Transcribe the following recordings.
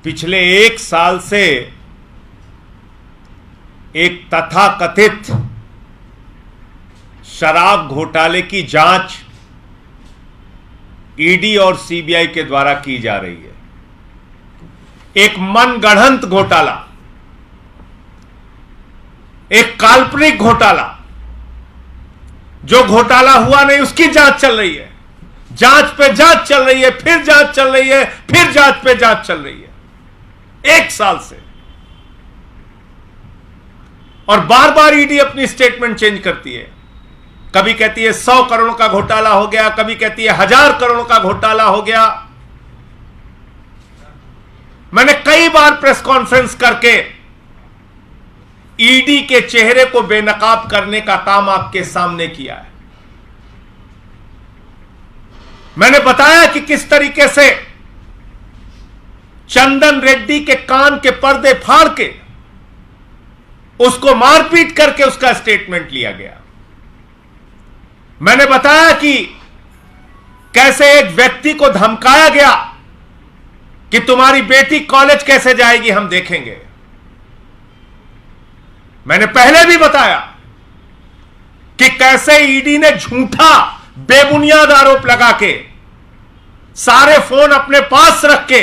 पिछले एक साल से एक तथाकथित शराब घोटाले की जांच ईडी और सीबीआई के द्वारा की जा रही है। एक मनगढ़ंत घोटाला, एक काल्पनिक घोटाला, जो घोटाला हुआ नहीं उसकी जांच चल रही है। जांच पे जांच चल रही है, फिर जांच चल रही है, फिर जांच पे जांच चल रही है एक साल से। और बार बार ईडी अपनी स्टेटमेंट चेंज करती है। कभी कहती है 100 करोड़ का घोटाला हो गया, कभी कहती है 1000 करोड़ का घोटाला हो गया। मैंने कई बार प्रेस कॉन्फ्रेंस करके ईडी के चेहरे को बेनकाब करने का काम आपके सामने किया है। मैंने बताया कि किस तरीके से चंदन रेड्डी के कान के पर्दे फाड़ के उसको मारपीट करके उसका स्टेटमेंट लिया गया। मैंने बताया कि कैसे एक व्यक्ति को धमकाया गया कि तुम्हारी बेटी कॉलेज कैसे जाएगी, हम देखेंगे। मैंने पहले भी बताया कि कैसे ईडी ने झूठा बेबुनियाद आरोप लगा के सारे फोन अपने पास रख के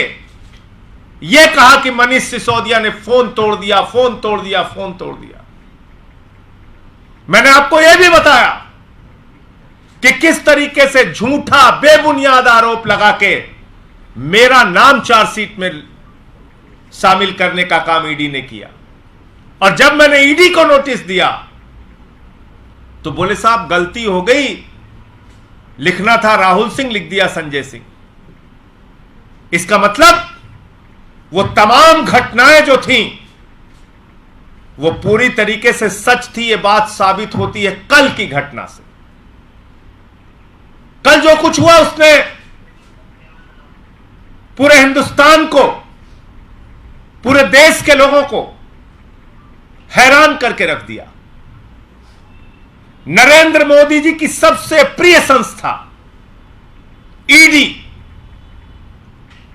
यह कहा कि मनीष सिसोदिया ने फोन तोड़ दिया, फोन तोड़ दिया, फोन तोड़ दिया। मैंने आपको यह भी बताया कि किस तरीके से झूठा बेबुनियाद आरोप लगा के मेरा नाम चार्जशीट में शामिल करने का काम ईडी ने किया। और जब मैंने ईडी को नोटिस दिया तो बोले साहब गलती हो गई, लिखना था राहुल सिंह, लिख दिया संजय सिंह। इसका मतलब वो तमाम घटनाएं जो थीं वो पूरी तरीके से सच थी। ये बात साबित होती है कल की घटना से। कल जो कुछ हुआ उसने पूरे हिंदुस्तान को, पूरे देश के लोगों को हैरान करके रख दिया। नरेंद्र मोदी जी की सबसे प्रिय संस्था ईडी,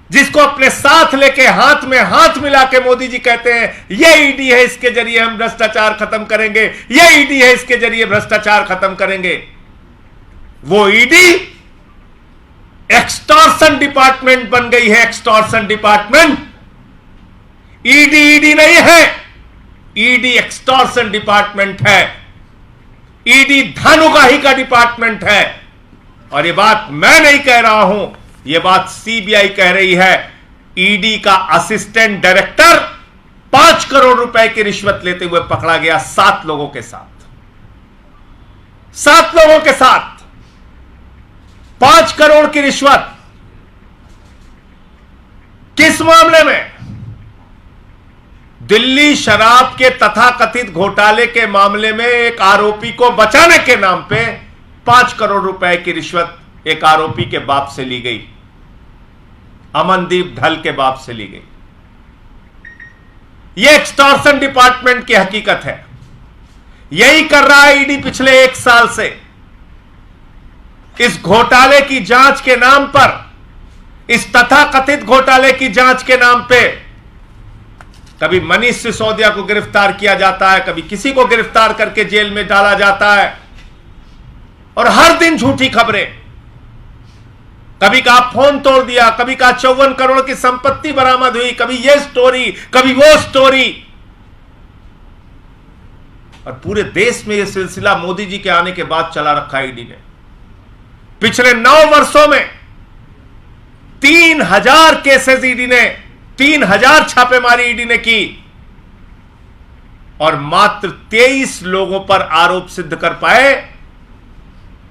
जिसको अपने साथ लेके हाथ में हाथ मिला के मोदी जी कहते हैं ये ईडी है, इसके जरिए हम भ्रष्टाचार खत्म करेंगे, ये ईडी है, इसके जरिए भ्रष्टाचार खत्म करेंगे। वो ईडी एक्सटॉर्शन डिपार्टमेंट बन गई है। Extortion department. ईडी नहीं है, ईडी एक्सटॉर्शन डिपार्टमेंट है। ईडी धन उगाही का डिपार्टमेंट है। और ये बात मैं नहीं कह रहा हूं, ये बात सीबीआई कह रही है। ईडी का असिस्टेंट डायरेक्टर 5 करोड़ रुपए की रिश्वत लेते हुए पकड़ा गया 7 लोगों के साथ। 7 लोगों के साथ 5 करोड़ की रिश्वत। किस मामले में? दिल्ली शराब के तथाकथित घोटाले के मामले में एक आरोपी को बचाने के नाम पे 5 करोड़ रुपए की रिश्वत एक आरोपी के बाप से ली गई, अमनदीप धल के बाप से ली गई। यह एक्सटॉर्शन डिपार्टमेंट की हकीकत है। यही कर रहा है ईडी पिछले 1 साल से। इस घोटाले की जांच के नाम पर, इस तथाकथित घोटाले की जांच के नाम पे कभी मनीष सिसोदिया को गिरफ्तार किया जाता है, कभी किसी को गिरफ्तार करके जेल में डाला जाता है, और हर दिन झूठी खबरें। कभी कहा फोन तोड़ दिया, कभी कहा 54 करोड़ की संपत्ति बरामद हुई, कभी यह स्टोरी, कभी वो स्टोरी। और पूरे देश में यह सिलसिला मोदी जी के आने के बाद चला रखा है ईडी ने। पिछले 9 वर्षों में 3000 केसेस ईडी ने, 3000 छापेमारी ईडी ने की, और मात्र 23 लोगों पर आरोप सिद्ध कर पाए।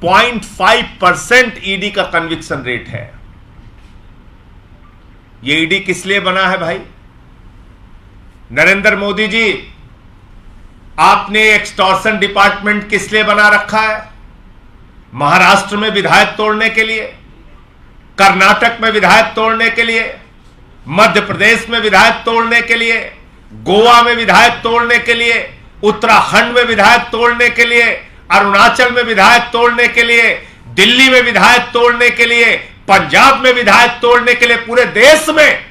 0.5% ईडी का कन्विक्शन रेट है। यह ईडी किस लिए बना है भाई? नरेंद्र मोदी जी, आपने एक्सटॉर्शन डिपार्टमेंट किस लिए बना रखा है? महाराष्ट्र में विधायक तोड़ने के लिए, कर्नाटक में विधायक तोड़ने के लिए, मध्य प्रदेश में विधायक तोड़ने के लिए, गोवा में विधायक तोड़ने के लिए, उत्तराखंड में विधायक तोड़ने के लिए, अरुणाचल में विधायक तोड़ने के लिए, दिल्ली में विधायक तोड़ने के लिए, पंजाब में विधायक तोड़ने के लिए, पूरे देश में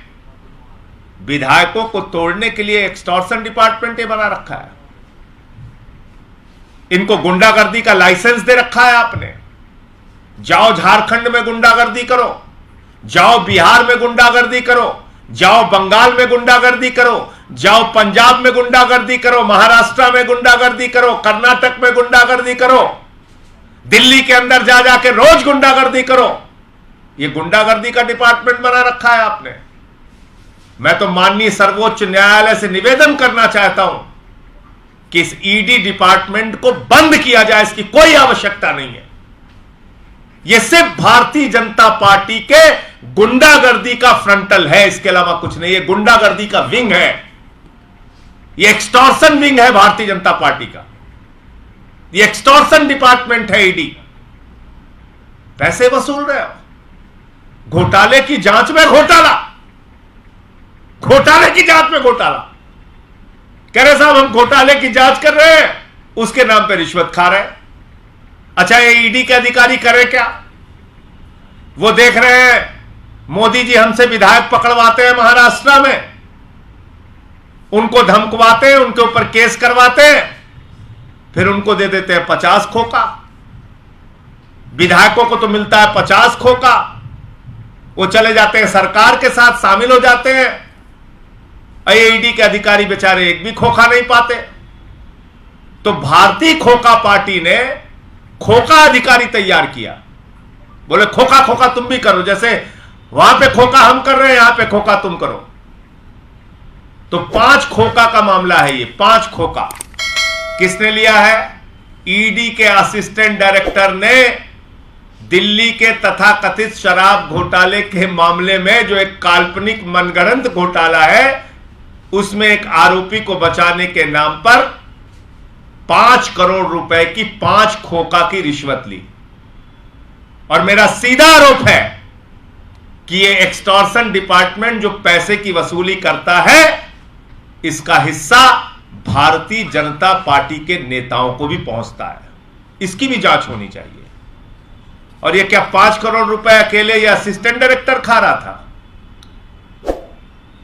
विधायकों को तोड़ने के लिए एक्सटॉर्शन डिपार्टमेंट ये बना रखा है। इनको गुंडागर्दी का लाइसेंस दे रखा है आपने। जाओ झारखंड में गुंडागर्दी करो, जाओ बिहार में गुंडागर्दी करो, जाओ बंगाल में गुंडागर्दी करो, जाओ पंजाब में गुंडागर्दी करो, महाराष्ट्र में गुंडागर्दी करो, कर्नाटक में गुंडागर्दी करो, दिल्ली के अंदर जा जाके रोज गुंडागर्दी करो। ये गुंडागर्दी का डिपार्टमेंट बना रखा है आपने। मैं तो माननीय सर्वोच्च न्यायालय से निवेदन करना चाहता हूं कि इस ईडी डिपार्टमेंट को बंद किया जाए। इसकी कोई आवश्यकता नहीं है। यह सिर्फ भारतीय जनता पार्टी के गुंडागर्दी का फ्रंटल है, इसके अलावा कुछ नहीं। यह गुंडागर्दी का विंग है, यह एक्सटॉर्शन विंग है भारतीय जनता पार्टी का। यह एक्सटॉर्शन डिपार्टमेंट है ईडी। पैसे वसूल रहे हो, घोटाले की जांच में घोटाला, घोटाले की जांच में घोटाला। कह रहे साहब हम घोटाले की जांच कर रहे हैं, उसके नाम पे रिश्वत खा रहे हैं। अच्छा ये ईडी के अधिकारी करे क्या? वो देख रहे हैं मोदी जी हमसे विधायक पकड़वाते हैं महाराष्ट्र में, उनको धमकवाते हैं, उनके ऊपर केस करवाते हैं, फिर उनको दे देते हैं 50 खोखा। विधायकों को तो मिलता है 50 खोखा, वो चले जाते हैं सरकार के साथ शामिल हो जाते हैं। ईडी के अधिकारी बेचारे एक भी खोखा नहीं पाते। तो भारतीय खोखा पार्टी ने खोखा अधिकारी तैयार किया। बोले खोखा खोखा तुम भी करो, जैसे वहां पे खोखा हम कर रहे हैं यहां पे खोखा तुम करो। तो 5 खोखा का मामला है ये। 5 खोखा किसने लिया है? ईडी के असिस्टेंट डायरेक्टर ने दिल्ली के तथाकथित शराब घोटाले के मामले में, जो एक काल्पनिक मनगढ़ंत घोटाला है, उसमें एक आरोपी को बचाने के नाम पर 5 करोड़ रुपए की 5 खोखा की रिश्वत ली। और मेरा सीधा आरोप है कि ये एक्सटॉर्शन डिपार्टमेंट जो पैसे की वसूली करता है, इसका हिस्सा भारतीय जनता पार्टी के नेताओं को भी पहुंचता है। इसकी भी जांच होनी चाहिए। और ये क्या 5 करोड़ रुपए अकेले ये असिस्टेंट डायरेक्टर खा रहा था?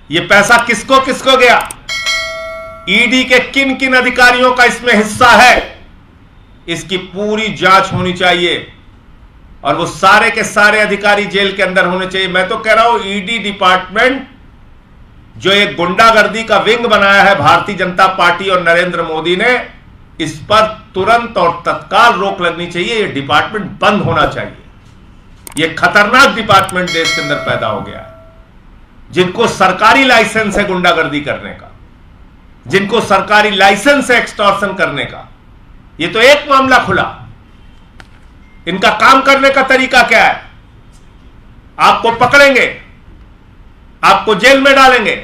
ये पैसा किसको किसको गया? ईडी के किन किन अधिकारियों का इसमें हिस्सा है? इसकी पूरी जांच होनी चाहिए और वो सारे के सारे अधिकारी जेल के अंदर होने चाहिए। मैं तो कह रहा हूं ईडी डिपार्टमेंट जो एक गुंडागर्दी का विंग बनाया है भारतीय जनता पार्टी और नरेंद्र मोदी ने, इस पर तुरंत और तत्काल रोक लगनी चाहिए। यह डिपार्टमेंट बंद होना चाहिए। यह खतरनाक डिपार्टमेंट देश के अंदर पैदा हो गया है। जिनको सरकारी लाइसेंस है गुंडागर्दी करने का, जिनको सरकारी लाइसेंस है एक्सटॉर्शन करने का, यह तो एक मामला खुला। इनका काम करने का तरीका क्या है? आपको पकड़ेंगे, आपको जेल में डालेंगे,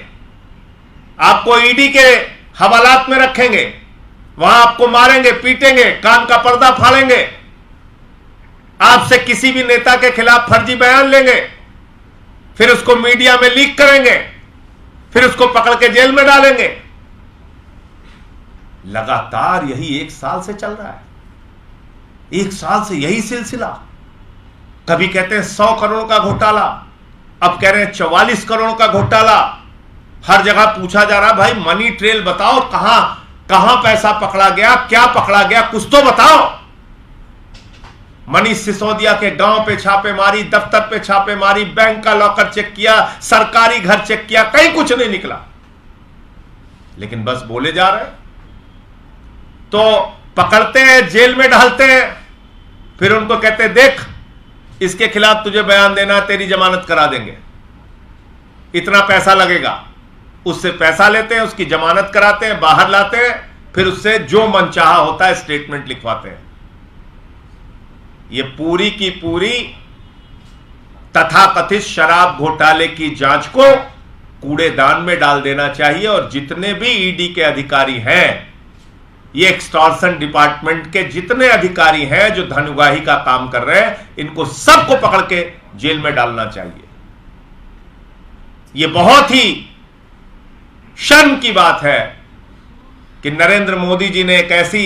आपको ईडी के हवालात में रखेंगे, वहां आपको मारेंगे, पीटेंगे, कान का पर्दा फाड़ेंगे, आपसे किसी भी नेता के खिलाफ फर्जी बयान लेंगे, फिर उसको मीडिया में लीक करेंगे, फिर उसको पकड़ के जेल में डालेंगे। लगातार यही 1 साल से चल रहा है। 1 साल से यही सिलसिला। कभी कहते हैं 100 करोड़ का घोटाला, अब कह रहे हैं 44 करोड़ का घोटाला। हर जगह पूछा जा रहा भाई मनी ट्रेल बताओ, कहां पैसा पकड़ा गया, क्या पकड़ा गया, कुछ तो बताओ। मनीष सिसोदिया के गांव पे छापेमारी, दफ्तर पे छापेमारी, बैंक का लॉकर चेक किया, सरकारी घर चेक किया, कहीं कुछ नहीं निकला। लेकिन बस बोले जा रहे हैं। तो पकड़ते हैं, जेल में डालते हैं, फिर उनको कहते हैं देख इसके खिलाफ तुझे बयान देना, तेरी जमानत करा देंगे, इतना पैसा लगेगा। उससे पैसा लेते हैं, उसकी जमानत कराते हैं, बाहर लाते हैं, फिर उससे जो मनचाहा होता है स्टेटमेंट लिखवाते हैं। ये पूरी की पूरी तथाकथित शराब घोटाले की जांच को कूड़ेदान में डाल देना चाहिए। और जितने भी ईडी के अधिकारी हैं, ये एक्सटॉर्शन डिपार्टमेंट के जितने अधिकारी हैं जो धन उगाही का काम कर रहे हैं, इनको सबको पकड़ के जेल में डालना चाहिए। यह बहुत ही शर्म की बात है कि नरेंद्र मोदी जी ने एक ऐसी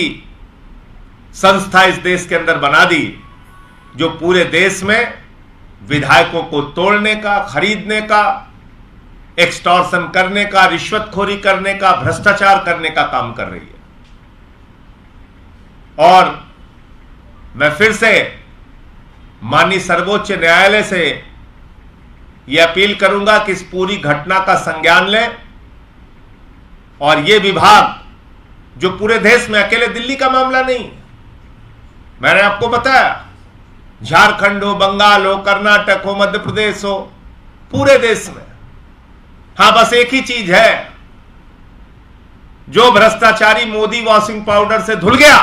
संस्था इस देश के अंदर बना दी जो पूरे देश में विधायकों को तोड़ने का, खरीदने का, एक्सटॉर्शन करने का, रिश्वतखोरी करने का, भ्रष्टाचार करने का काम कर रही है। और मैं फिर से माननीय सर्वोच्च न्यायालय से यह अपील करूंगा कि इस पूरी घटना का संज्ञान लें और यह विभाग, जो पूरे देश में, अकेले दिल्ली का मामला नहीं, मैंने आपको बताया, झारखंड हो, बंगाल हो, कर्नाटक हो, मध्य प्रदेश हो, पूरे देश में। हां, बस एक ही चीज है, जो भ्रष्टाचारी मोदी वॉशिंग पाउडर से धुल गया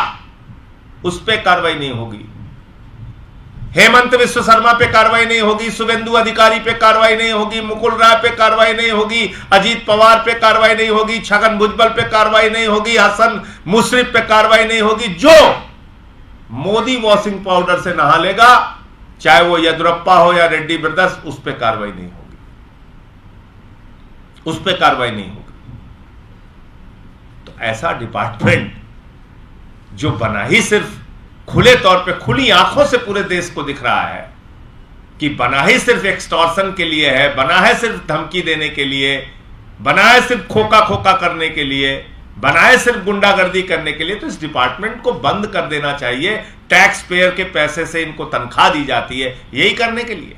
उस पर कार्रवाई नहीं होगी, हेमंत विश्व शर्मा पे कार्रवाई नहीं होगी, शुभेंदु अधिकारी पे कार्रवाई नहीं होगी, मुकुल राय पे कार्रवाई नहीं होगी, अजीत पवार पे कार्रवाई नहीं होगी, छगन भुजबल पे कार्रवाई नहीं होगी, हसन मुशर्रफ पे कार्रवाई नहीं होगी। जो मोदी वॉशिंग पाउडर से नहा लेगा, चाहे वो येदियुरप्पा हो या रेड्डी ब्रदर्स, उस पर कार्रवाई नहीं होगी, उस पर कार्रवाई नहीं होगी। तो ऐसा डिपार्टमेंट जो बना ही सिर्फ खुले तौर पे, खुली आंखों से पूरे देश को दिख रहा है कि बना ही सिर्फ एक्सटॉर्शन के लिए है, बना है सिर्फ धमकी देने के लिए, बना है सिर्फ खोखा खोखा करने के लिए, बना है सिर्फ गुंडागर्दी करने के लिए, तो इस डिपार्टमेंट को बंद कर देना चाहिए। टैक्स पेयर के पैसे से इनको तनख्वाह दी जाती है यही करने के लिए।